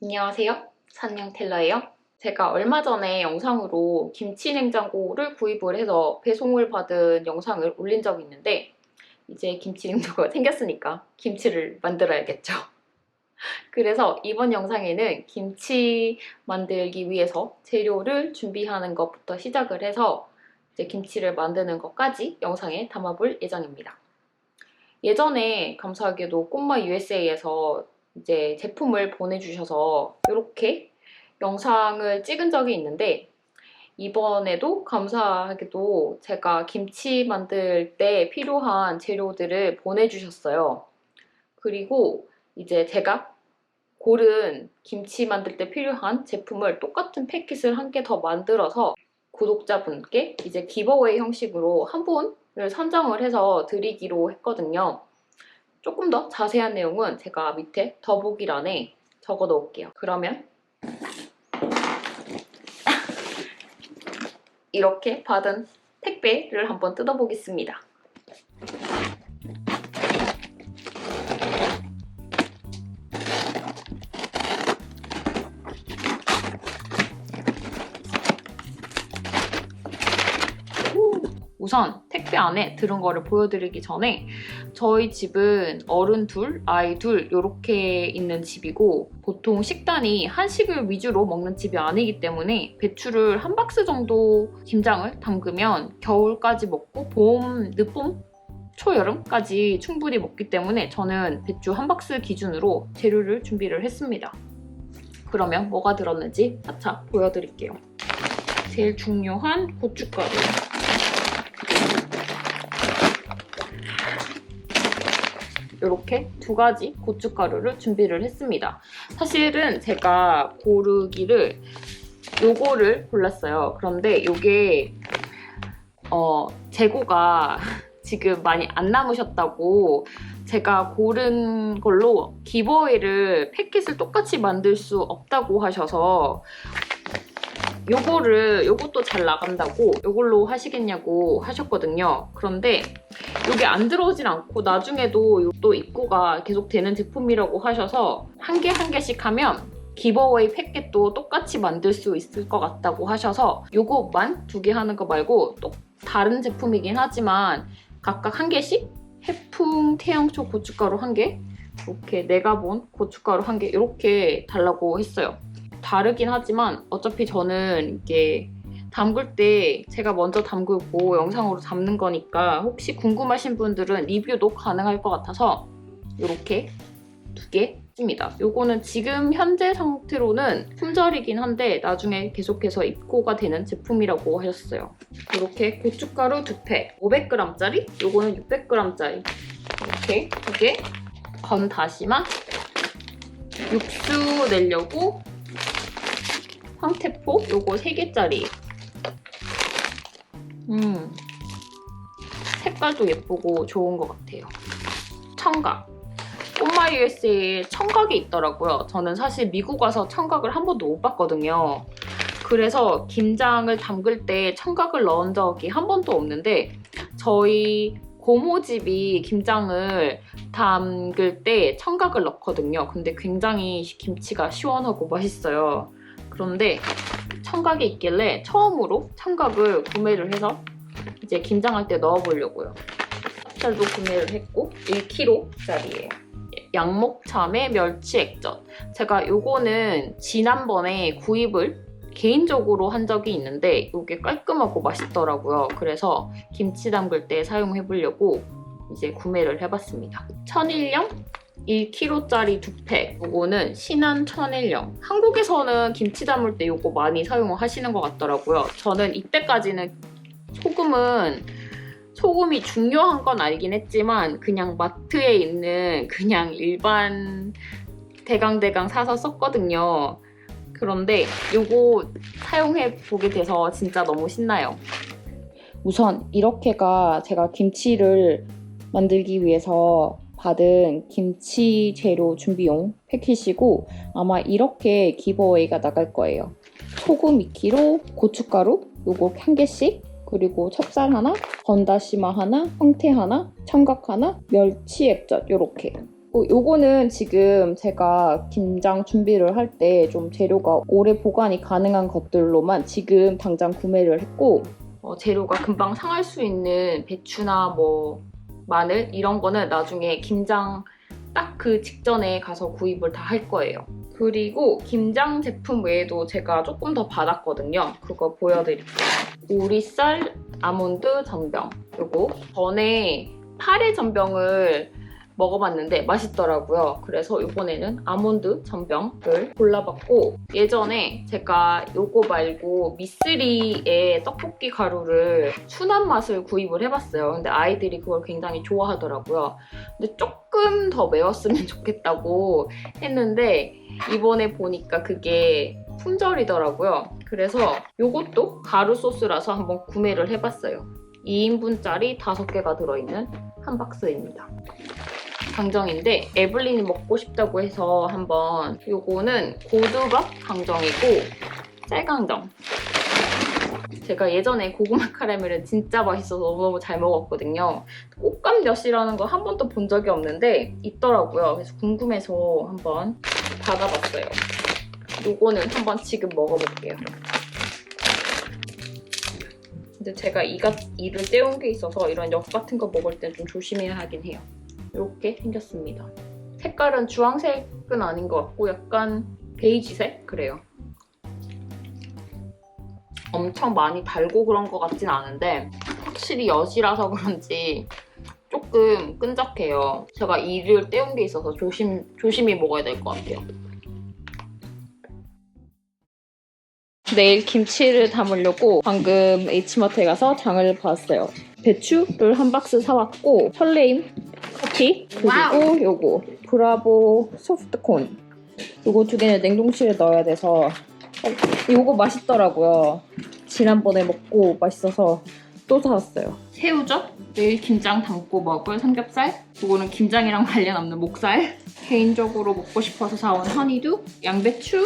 안녕하세요. 산영텔러예요. 제가 얼마 전에 영상으로 김치 냉장고를 구입을 해서 배송을 받은 영상을 올린 적이 있는데 이제 김치 냉장고가 생겼으니까 김치를 만들어야겠죠. 그래서 이번 영상에는 김치 만들기 위해서 재료를 준비하는 것부터 시작을 해서 이제 김치를 만드는 것까지 영상에 담아볼 예정입니다. 예전에 감사하게도 꼬마 USA에서 이제 제품을 보내주셔서 이렇게 영상을 찍은 적이 있는데 이번에도 감사하게도 제가 김치 만들 때 필요한 재료들을 보내주셨어요. 그리고 이제 제가 고른 김치 만들 때 필요한 제품을 똑같은 패킷을 한 개 더 만들어서 구독자분께 이제 기버웨이 형식으로 한 분을 선정을 해서 드리기로 했거든요. 조금 더 자세한 내용은 제가 밑에 더보기란에 적어 놓을게요. 그러면 이렇게 받은 택배를 한번 뜯어보겠습니다. 우선 택배 안에 들은 거를 보여드리기 전에 저희 집은 어른 둘, 아이 둘 이렇게 있는 집이고 보통 식단이 한식을 위주로 먹는 집이 아니기 때문에 배추를 한 박스 정도 김장을 담그면 겨울까지 먹고 봄, 늦봄, 초여름까지 충분히 먹기 때문에 저는 배추 한 박스 기준으로 재료를 준비를 했습니다. 그러면 뭐가 들었는지 차차 보여드릴게요. 제일 중요한 고춧가루. 이렇게 두 가지 고춧가루를 준비를 했습니다. 사실은 제가 고르기를 요거를 골랐어요. 그런데 이게 재고가 지금 많이 안 남으셨다고 제가 고른 걸로 기버웨이를 패킷을 똑같이 만들 수 없다고 하셔서 요것도 잘 나간다고 요걸로 하시겠냐고 하셨거든요. 그런데 이게 안 들어오진 않고 나중에도 또 입고가 계속 되는 제품이라고 하셔서 한 개 한 개씩 하면 기버웨이 패킷도 똑같이 만들 수 있을 것 같다고 하셔서 요것만 두 개 하는 거 말고 또 다른 제품이긴 하지만 각각 한 개씩 해풍 태양초 고춧가루 한 개, 이렇게 내가 본 고춧가루 한 개 이렇게 달라고 했어요. 다르긴 하지만 어차피 저는 이게 담글 때 제가 먼저 담그고 영상으로 담는 거니까 혹시 궁금하신 분들은 리뷰도 가능할 것 같아서 이렇게 두 개 씁니다. 요거는 지금 현재 상태로는 품절이긴 한데 나중에 계속해서 입고가 되는 제품이라고 하셨어요. 이렇게 고춧가루 2팩, 500g짜리, 요거는 600g짜리 이렇게 두 개, 건 다시마, 육수 내려고 황태포 요거 3개짜리. 색깔도 예쁘고 좋은 것 같아요. 청각. 꼬마 USA에 청각이 있더라고요. 저는 사실 미국 와서 청각을 한 번도 못 봤거든요. 그래서 김장을 담글 때 청각을 넣은 적이 한 번도 없는데 저희 고모집이 김장을 담글 때 청각을 넣거든요. 근데 굉장히 김치가 시원하고 맛있어요. 그런데 청각이 있길래 처음으로 청각을 구매를 해서 이제 김장할 때 넣어보려고요. 찹쌀도 구매를 했고 1kg짜리예요. 양목참외 멸치 액젓. 제가 요거는 지난번에 구입을 개인적으로 한 적이 있는데 이게 깔끔하고 맛있더라고요. 그래서 김치 담글 때 사용해보려고 이제 구매를 해봤습니다. 천일염 1kg짜리 2팩. 요거는 신한 천일염. 한국에서는 김치 담을 때 요거 많이 사용을 하시는 것 같더라고요. 저는 이때까지는 소금이 중요한 건 알긴 했지만 그냥 마트에 있는 그냥 일반 대강대강 사서 썼거든요. 그런데 요거 사용해보게 돼서 진짜 너무 신나요. 우선 이렇게가 제가 김치를 만들기 위해서 받은 김치 재료 준비용 패킷이고 아마 이렇게 기버웨이가 나갈 거예요. 소금 2kg, 고춧가루 요거 한 개씩, 그리고 찹쌀 하나, 건다시마 하나, 황태 하나, 청각 하나, 멸치 액젓 요렇게 요거는 지금 제가 김장 준비를 할 때 좀 재료가 오래 보관이 가능한 것들로만 지금 당장 구매를 했고, 재료가 금방 상할 수 있는 배추나 뭐 마늘 이런 거는 나중에 김장 딱 그 직전에 가서 구입을 다 할 거예요. 그리고 김장 제품 외에도 제가 조금 더 받았거든요. 그거 보여드릴게요. 오리쌀 아몬드 전병. 요거 전에 파래 전병을 먹어봤는데 맛있더라고요. 그래서 이번에는 아몬드 전병을 골라봤고, 예전에 제가 요거 말고 미쓰리의 떡볶이 가루를 순한 맛을 구입을 해봤어요. 근데 아이들이 그걸 굉장히 좋아하더라고요. 근데 조금 더 매웠으면 좋겠다고 했는데 이번에 보니까 그게 품절이더라고요. 그래서 요것도 가루 소스라서 한번 구매를 해봤어요. 2인분짜리 5개가 들어있는 한 박스입니다. 강정인데 에블린이 먹고 싶다고 해서 한번, 요거는 고두밥 강정이고 쌀강정. 제가 예전에 고구마 카라멜을 진짜 맛있어서 너무너무 잘 먹었거든요. 꽃감엿이라는 거 한 번도 본 적이 없는데 있더라고요. 그래서 궁금해서 한번 받아봤어요. 요거는 한번 지금 먹어볼게요. 근데 제가 이를 때운 게 있어서 이런 엿 같은 거 먹을 땐 좀 조심해야 하긴 해요. 이렇게 생겼습니다. 색깔은 주황색은 아닌 것 같고 약간 베이지색? 그래요. 엄청 많이 달고 그런 것 같진 않은데 확실히 엿이라서 그런지 조금 끈적해요. 제가 이를 때운 게 있어서 조심히 먹어야 될 것 같아요. 내일 김치를 담으려고 방금 H마트에 가서 장을 봤어요. 배추를 한 박스 사왔고, 설레임 커피, 그리고 요거 브라보 소프트콘, 요거 2개는 냉동실에 넣어야 돼서 요거 맛있더라고요. 지난번에 먹고 맛있어서 또 사왔어요. 새우젓, 내일 김장 담고 먹을 삼겹살, 요거는 김장이랑 관련 없는 목살, 개인적으로 먹고 싶어서 사온 허니두, 양배추,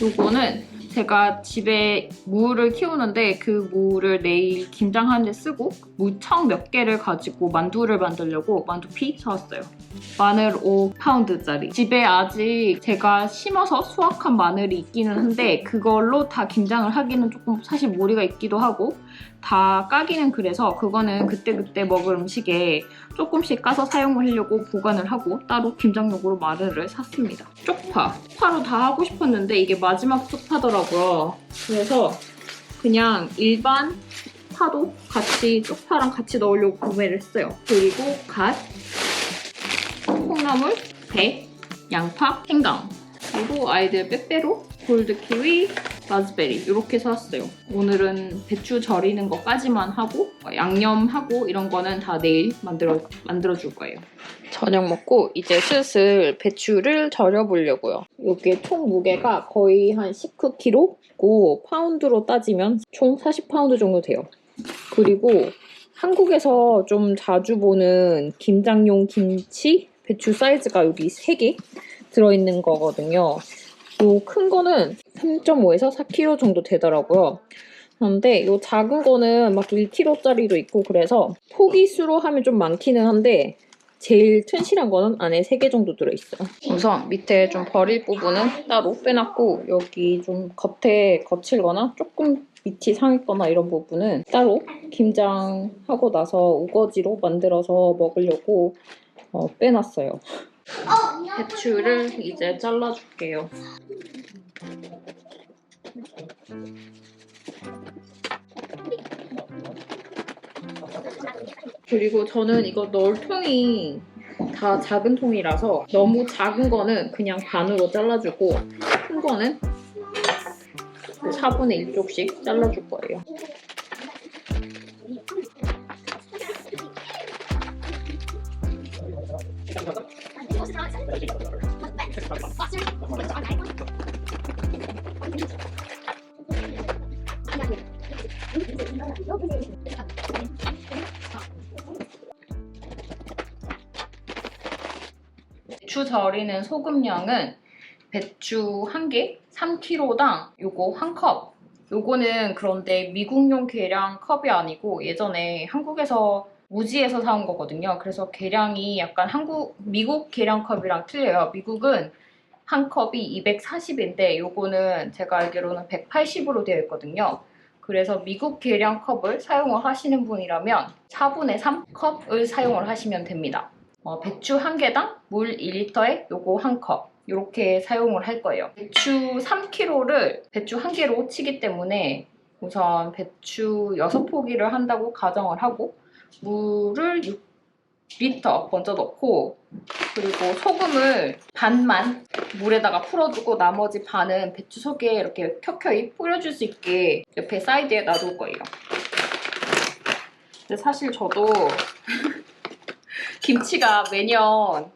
요거는 제가 집에 무를 키우는데 그 무를 내일 김장하는 데 쓰고 무청 몇 개를 가지고 만두를 만들려고 만두피 사왔어요. 마늘 5파운드짜리. 집에 아직 제가 심어서 수확한 마늘이 있기는 한데 그걸로 다 김장을 하기는 조금 사실 무리가 있기도 하고 다 까기는 그래서 그거는 그때그때 먹을 음식에 조금씩 까서 사용을 하려고 보관을 하고 따로 김장용으로 마늘을 샀습니다. 쪽파로 다 하고 싶었는데 이게 마지막 쪽파더라고요. 그래서 그냥 일반 파도 같이 쪽파랑 같이 넣으려고 구매를 했어요. 그리고 갓, 콩나물, 배, 양파, 생강, 그리고 아이들 빼빼로, 골드키위, 라즈베리 이렇게 사왔어요. 오늘은 배추 절이는 것까지만 하고 양념하고 이런 거는 다 내일 만들어줄 거예요. 저녁 먹고 이제 슬슬 배추를 절여보려고요. 이게 총 무게가 거의 한 19kg고 파운드로 따지면 총 40파운드 정도 돼요. 그리고 한국에서 좀 자주 보는 김장용 김치 배추 사이즈가 여기 3개 들어있는 거거든요. 요 큰 거는 3.5에서 4kg 정도 되더라고요. 그런데 요 작은 거는 막 1kg짜리도 있고 그래서 포기수로 하면 좀 많기는 한데 제일 튼실한 거는 안에 3개 정도 들어있어요. 우선 밑에 좀 버릴 부분은 따로 빼놨고 여기 좀 겉에 거칠거나 조금 밑이 상했거나 이런 부분은 따로 김장하고 나서 우거지로 만들어서 먹으려고 빼놨어요. 배추를 이제 잘라줄게요. 그리고 저는 이거 넣을 통이 다 작은 통이라서 너무 작은 거는 그냥 반으로 잘라주고 큰 거는 4분의 1쪽씩 잘라줄 거예요. 배추 절이는 소금량은 배추 1개 3kg당 요거 1컵. 요거는 그런데 미국용 계량 컵이 아니고 예전에 한국에서 무지에서 사온 거거든요. 그래서 계량이 약간 미국 계량컵이랑 틀려요. 미국은 한 컵이 240인데 요거는 제가 알기로는 180으로 되어 있거든요. 그래서 미국 계량 컵을 사용을 하시는 분이라면 4분의 3 컵을 사용을 하시면 됩니다. 배추 1개당 물 2리터에 요거 1컵 이렇게 사용을 할 거예요. 배추 3kg를 배추 1개로 치기 때문에 우선 배추 6포기를 한다고 가정을 하고 물을 6리터 먼저 넣고 그리고 소금을 반만 물에다가 풀어주고 나머지 반은 배추 속에 이렇게 켜켜이 뿌려줄 수 있게 옆에 사이드에 놔둘 거예요. 근데 사실 저도 김치가 매년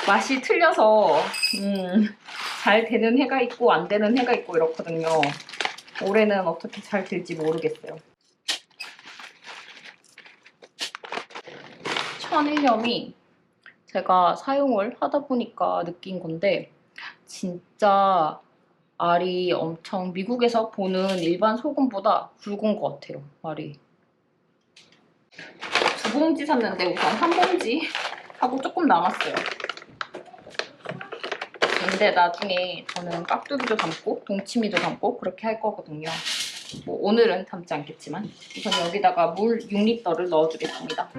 맛이 틀려서 잘 되는 해가 있고 안 되는 해가 있고 이렇거든요. 올해는 어떻게 잘 될지 모르겠어요. 천일염이 제가 사용을 하다 보니까 느낀 건데 진짜 알이 엄청 미국에서 보는 일반 소금보다 굵은 것 같아요. 알이. 2봉지 샀는데 우선 1봉지 하고 조금 남았어요. 근데 나중에 저는 깍두기도 담고 동치미도 담고 그렇게 할 거거든요. 뭐 오늘은 담지 않겠지만 우선 여기다가 물 6리터를 넣어주겠습니다.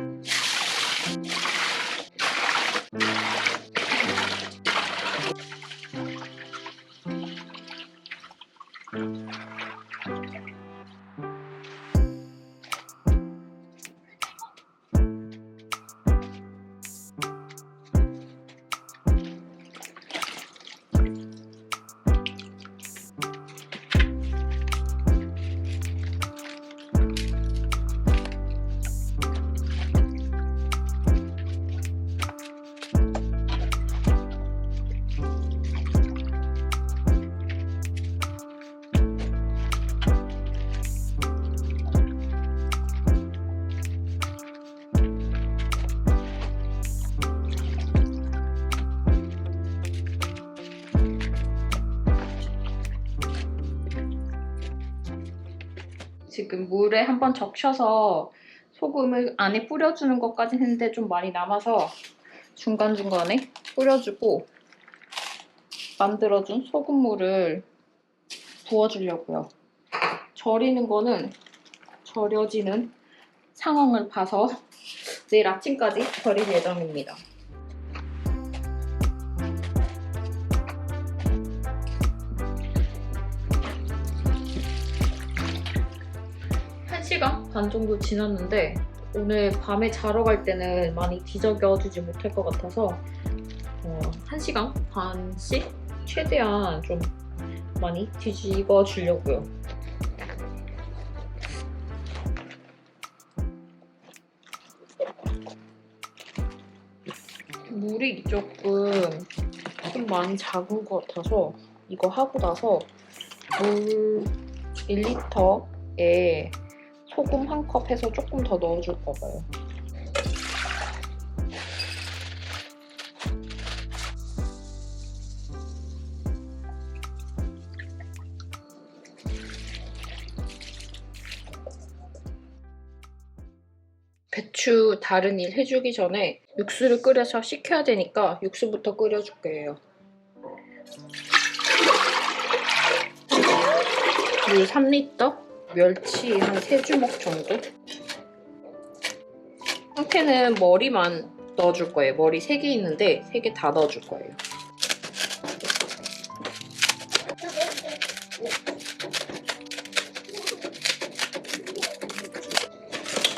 지금 물에 한번 적셔서 소금을 안에 뿌려주는 것까지 했는데 좀 많이 남아서 중간중간에 뿌려주고 만들어준 소금물을 부어주려고요. 절이는 거는 절여지는 상황을 봐서 내일 아침까지 절일 예정입니다. 1시간 반 정도 지났는데 오늘 밤에 자러 갈 때는 많이 뒤적여주지 못할 것 같아서 1시간 반씩 최대한 좀 많이 뒤집어 주려고요. 물이 조금 많이 작은 것 같아서 이거 하고 나서 물 1리터에 소금 1컵 해서 조금 더 넣어줄까 봐요. 배추 다른 일 해주기 전에 육수를 끓여서 식혀야 되니까 육수부터 끓여줄 거예요. 물 3리터, 멸치 한 3주먹 정도? 상태는 머리만 넣어줄 거예요. 머리 3개 있는데 3개 다 넣어줄 거예요.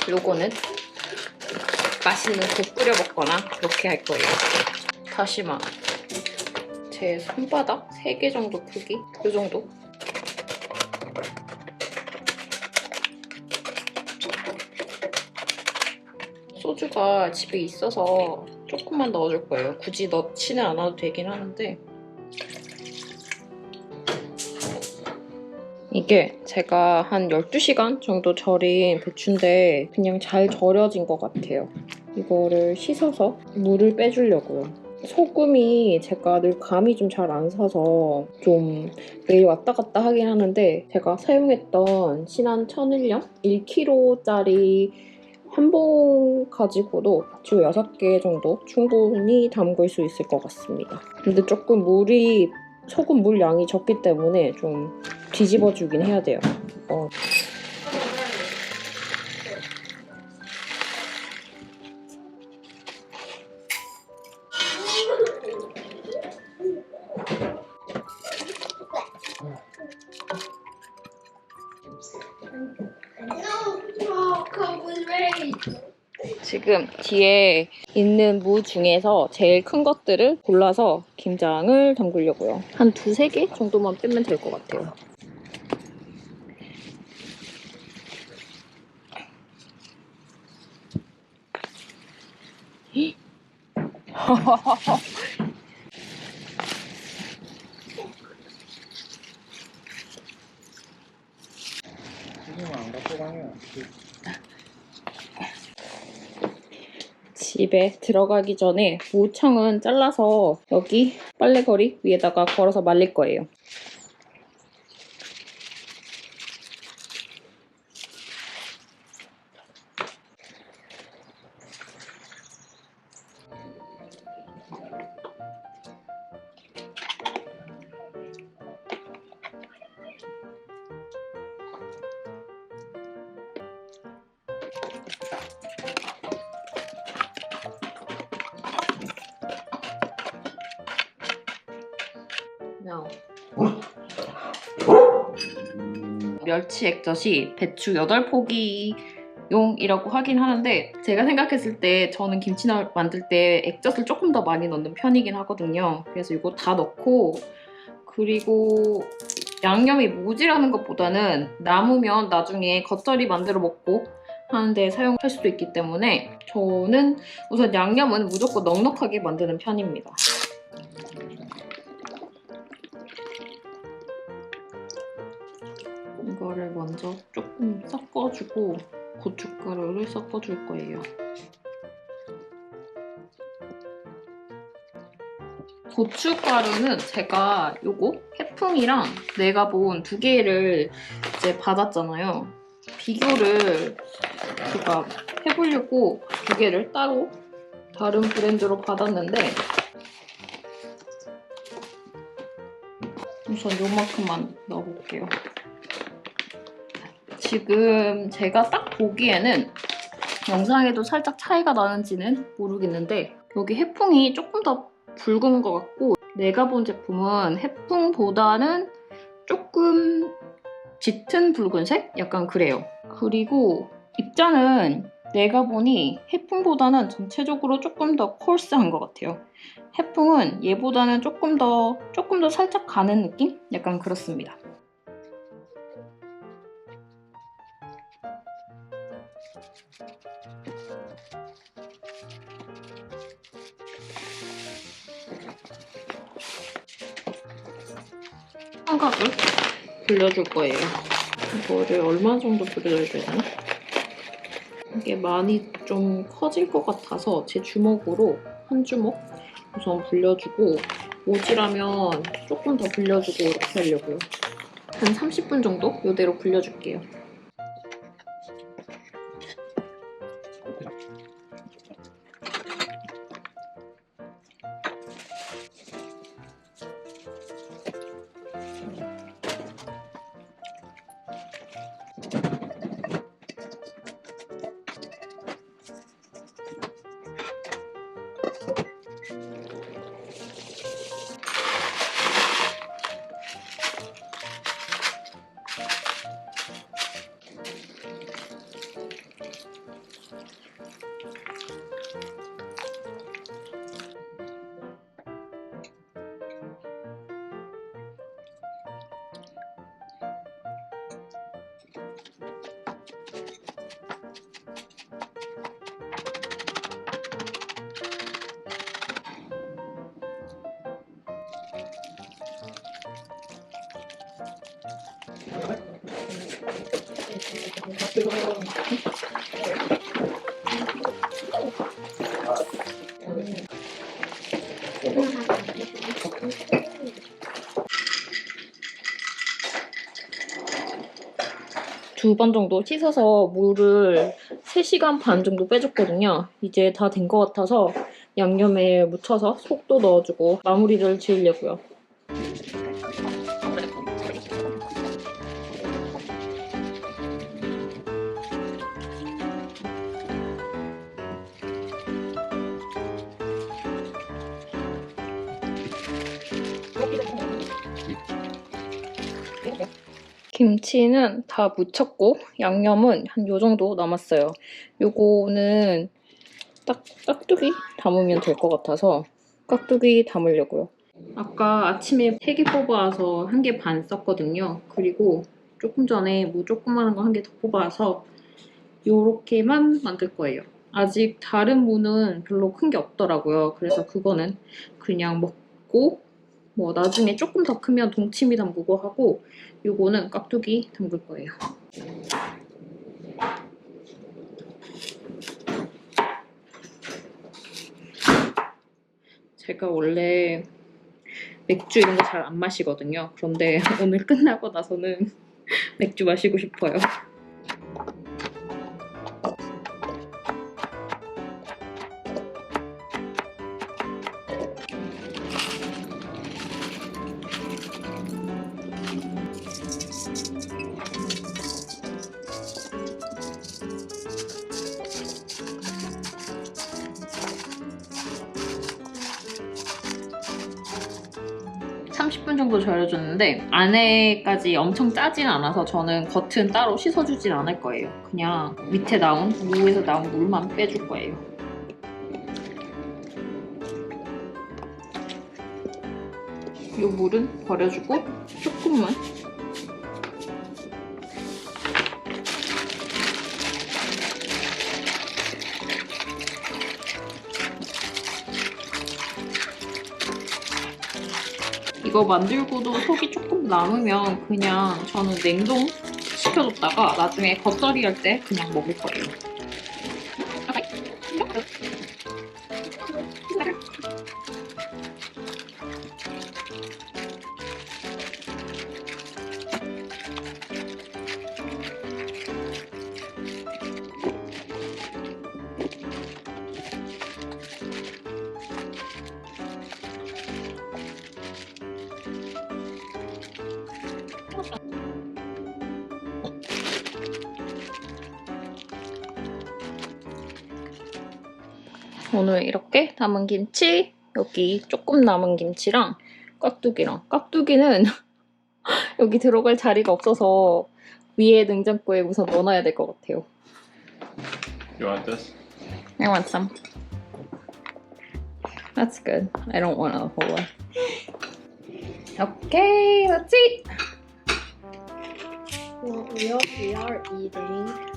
요거는 맛있는 국 끓여 먹거나 그렇게 할 거예요. 다시마 제 손바닥 3개 정도 크기? 요 정도? 소주가 집에 있어서 조금만 넣어줄 거예요. 굳이 넣지는 않아도 되긴 하는데 이게 제가 한 12시간 정도 절인 배추인데 그냥 잘 절여진 것 같아요. 이거를 씻어서 물을 빼주려고요. 소금이 제가 늘 감이 좀 잘 안 사서 좀 매일 왔다 갔다 하긴 하는데 제가 사용했던 신한 천일염 1kg짜리 한 봉 가지고도 배추 6개 정도 충분히 담글 수 있을 것 같습니다. 근데 조금 소금 물 양이 적기 때문에 좀 뒤집어주긴 해야 돼요. 지금 뒤에 있는 무 중에서 제일 큰 것들을 골라서 김장을 담그려고요. 한 2-3개 정도만 빼면 될 것 같아요. 집에 들어가기 전에 무청은 잘라서 여기 빨래거리 위에다가 걸어서 말릴 거예요. 멸치 액젓이 배추 8포기 용이라고 하긴 하는데 제가 생각했을 때 저는 김치 만들 때 액젓을 조금 더 많이 넣는 편이긴 하거든요. 그래서 이거 다 넣고, 그리고 양념이 모질하는 것보다는 남으면 나중에 겉절이 만들어 먹고 하는데 사용할 수도 있기 때문에 저는 우선 양념은 무조건 넉넉하게 만드는 편입니다. 이거를 먼저 조금 섞어주고 고춧가루를 섞어줄 거예요. 고춧가루는 제가 요거 해풍이랑 네가본 2개를 이제 받았잖아요. 비교를 제가 해보려고 2개를 따로 다른 브랜드로 받았는데 우선 요만큼만 넣어볼게요. 지금 제가 딱 보기에는 영상에도 살짝 차이가 나는지는 모르겠는데 여기 해풍이 조금 더 붉은 것 같고 네가본 제품은 해풍보다는 조금 짙은 붉은색? 약간 그래요. 그리고 입자는 네가본이 해풍보다는 전체적으로 조금 더 콜스한 것 같아요. 해풍은 얘보다는 조금 더 살짝 가는 느낌? 약간 그렇습니다. 삼각을 불려줄 거예요. 이거를 얼마 정도 불려야 되나? 이게 많이 좀 커질 것 같아서 제 주먹으로 한 주먹 우선 불려주고 모질하면 조금 더 불려주고 이렇게 하려고요. 한 30분 정도 이대로 불려줄게요. 두 번 정도 씻어서 물을 3시간 반 정도 빼줬거든요. 이제 다 된 것 같아서 양념에 묻혀서 속도 넣어주고 마무리를 지으려고요. 김치는 다 묻혔고 양념은 한 요 정도 남았어요. 요거는 딱 깍두기 담으면 될 것 같아서 깍두기 담으려고요. 아까 아침에 3개 뽑아와서 1개 반 썼거든요. 그리고 조금 전에 무 조그마한 거 1개 더 뽑아와서 요렇게만 만들 거예요. 아직 다른 무는 별로 큰 게 없더라고요. 그래서 그거는 그냥 먹고 뭐 나중에 조금 더 크면 동치미 담그고 하고 요거는 깍두기 담글 거예요. 제가 원래 맥주 이런 거 잘 안 마시거든요. 그런데 오늘 끝나고 나서는 맥주 마시고 싶어요. 정도 절여줬는데 안에까지 엄청 짜진 않아서 저는 겉은 따로 씻어주진 않을 거예요. 그냥 밑에 나온 무에서 나온 물만 빼줄 거예요. 이 물은 버려주고 조금만 이거 만들고도 속이 조금 남으면 그냥 저는 냉동 시켜뒀다가 나중에 겉절이 할 때 그냥 먹을 거예요. 오늘 이렇게 남은 김치, 여기 조금 남은 김치랑 깍두기는 여기 들어갈 자리가 없어서 위에 냉장고에 우선 넣어놔야 될 것 같아요. You want this? I want some. That's good. I don't want a whole one. Okay, let's eat. Well, we are eating.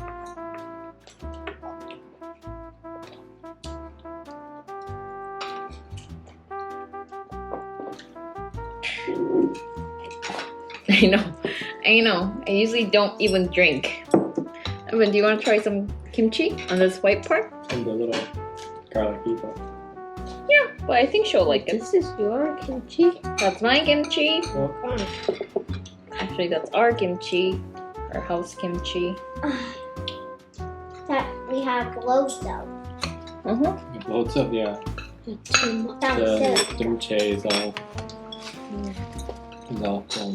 I know. I usually don't even drink. Evan, do you want to try some kimchi on this white part? And the little garlic people. Yeah, but I think she'll like it. This is your kimchi. That's my kimchi. Fine. Actually, that's our kimchi. Our house kimchi. That we have loads of. Loads of, yeah. The Downstairs. kimchi is all full.